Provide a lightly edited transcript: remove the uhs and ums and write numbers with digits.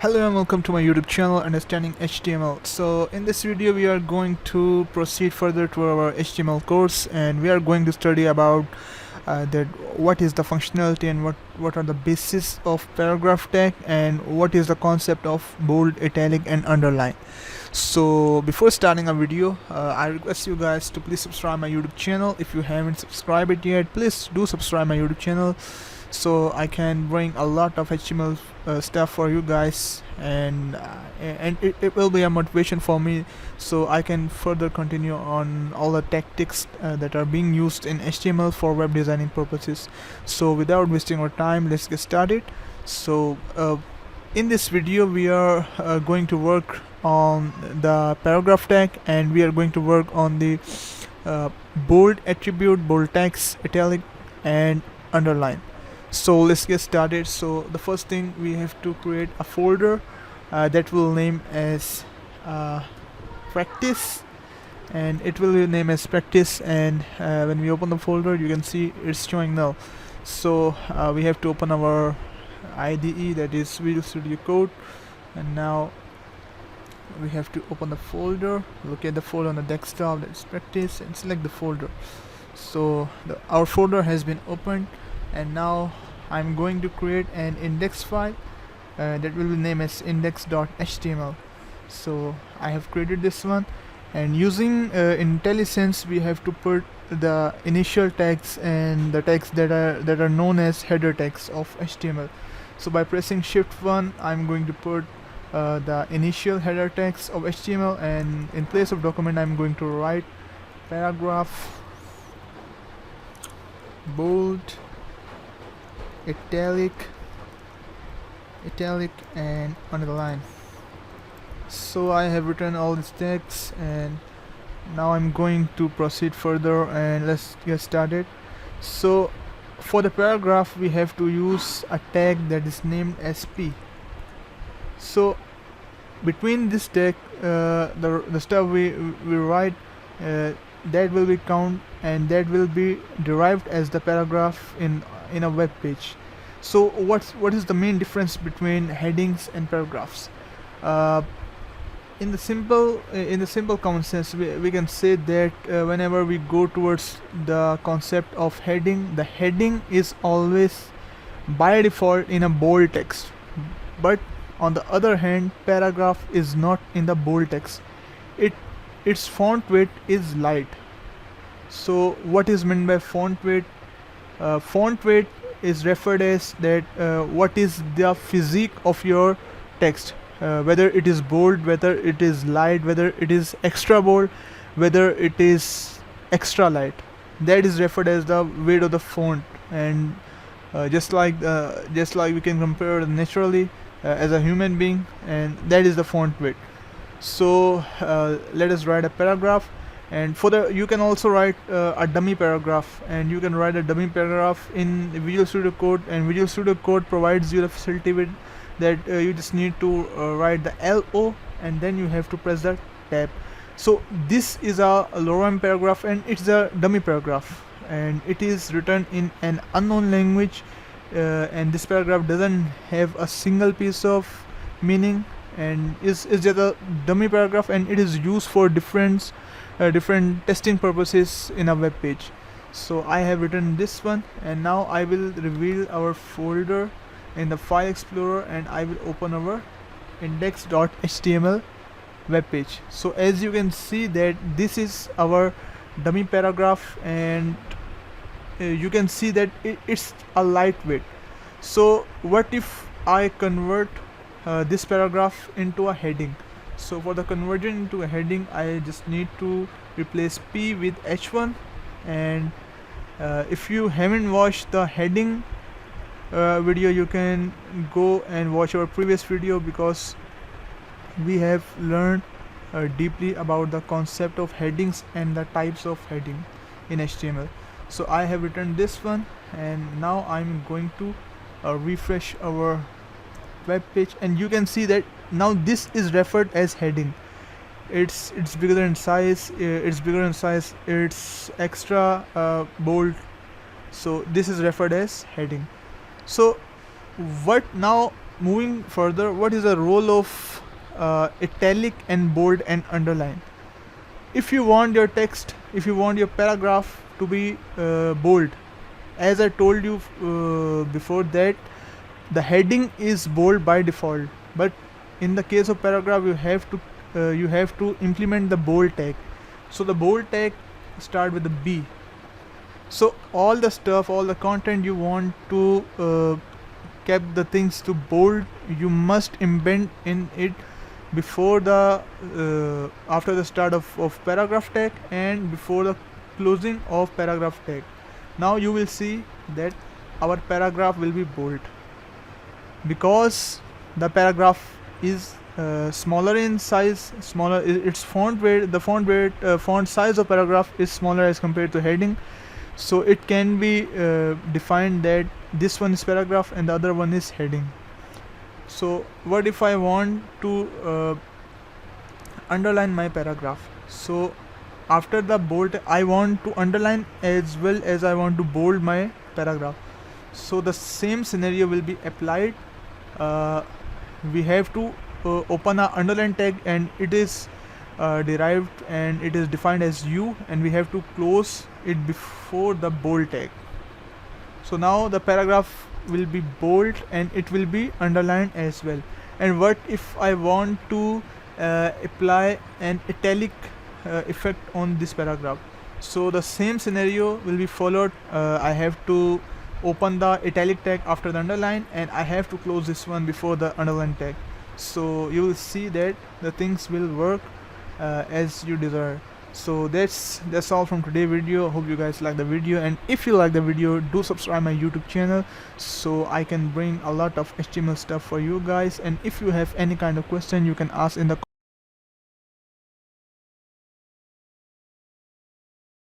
Hello and welcome to my YouTube channel Understanding HTML. So in this video we are going to proceed further to our HTML course, and we are going to study about that what is the functionality and what are the basis of paragraph tag and what is the concept of bold, italic and underline. So before starting a video, I request you guys to please subscribe my YouTube channel. If you haven't subscribed it yet, please do subscribe my YouTube channel so I can bring a lot of HTML stuff for you guys, and it will be a motivation for me so I can further continue on all the tactics that are being used in HTML for web designing purposes. So without wasting our time, let's get started. So in this video we are going to work on the paragraph tag, and we are going to work on the bold attribute, bold text, italic and underline. So let's get started. So the first thing, we have to create a folder that will name as practice, and it will be named as practice, and when we open the folder you can see it's showing now. So we have to open our IDE, that is Visual Studio Code, and now we have to open the folder, look at the folder on the desktop, that's practice, and select the folder. So our folder has been opened, and now I'm going to create an index file that will be named as index.html. So I have created this one, and using IntelliSense we have to put the initial tags and the tags that are known as header tags of HTML. So by pressing Shift 1, I'm going to put the initial header tags of HTML, and in place of document I'm going to write paragraph, bold, italic and underline. So I have written all these tags, and now I'm going to proceed further, and let's get started. So for the paragraph we have to use a tag that is named as P. So between this tag, the stuff we write, that will be count, and that will be derived as the paragraph in a web page. So what is the main difference between headings and paragraphs? In the simple common sense, we can say that whenever we go towards the concept of heading, the heading is always by default in a bold text, but on the other hand paragraph is not in the bold text. Its font weight is light. So what is meant by font weight? Font weight is referred as that what is the physique of your text, whether it is bold, whether it is light, whether it is extra bold, whether it is extra light. That is referred as the weight of the font, and just like we can compare naturally as a human being, and that is the font weight. So let us write a paragraph, and you can also write a dummy paragraph, and you can write a dummy paragraph in Visual Studio Code, and Visual Studio Code provides you the facility with that you just need to write the LO, and then you have to press the tab. So this is a lorem paragraph, and it's a dummy paragraph, and it is written in an unknown language, and this paragraph doesn't have a single piece of meaning, and is just a dummy paragraph, and it is used for different testing purposes in a web page. So I have written this one, and now I will reveal our folder in the file explorer, and I will open our index.html web page. So as you can see that this is our dummy paragraph, and you can see that it's a lightweight. So what if I convert this paragraph into a heading? So for the conversion into a heading, I just need to replace P with H1, and if you haven't watched the heading video, you can go and watch our previous video, because we have learned deeply about the concept of headings and the types of heading in HTML. So I have written this one, and now I'm going to refresh our web page, and you can see that now this is referred as heading. It's bigger in size, it's extra bold, so this is referred as heading. So what now moving further, what is the role of italic and bold and underline? If you want your text, if you want your paragraph to be bold, as I told you before, that the heading is bold by default, but in the case of paragraph you have to implement the bold tag. So the bold tag start with the B. So all the stuff, all the content you want to keep the things to bold, you must embed in it before the after the start of paragraph tag and before the closing of paragraph tag. Now you will see that our paragraph will be bold because the paragraph is smaller in size, smaller its font weight, the font size of paragraph is smaller as compared to heading. So it can be defined that this one is paragraph and the other one is heading. So what if I want to underline my paragraph? So after the bold, I want to underline as well as I want to bold my paragraph. So the same scenario will be applied. We have to open our underline tag, and it is derived and it is defined as U, and we have to close it before the bold tag. So now the paragraph will be bold and it will be underlined as well. And what if I want to apply an italic effect on this paragraph? So the same scenario will be followed. I have to open the italic tag after the underline, and I have to close this one before the underline tag. So you will see that the things will work as you desire. So that's all from today's video. Hope you guys like the video, and if you like the video, do subscribe my YouTube channel so I can bring a lot of HTML stuff for you guys. And if you have any kind of question, you can ask in the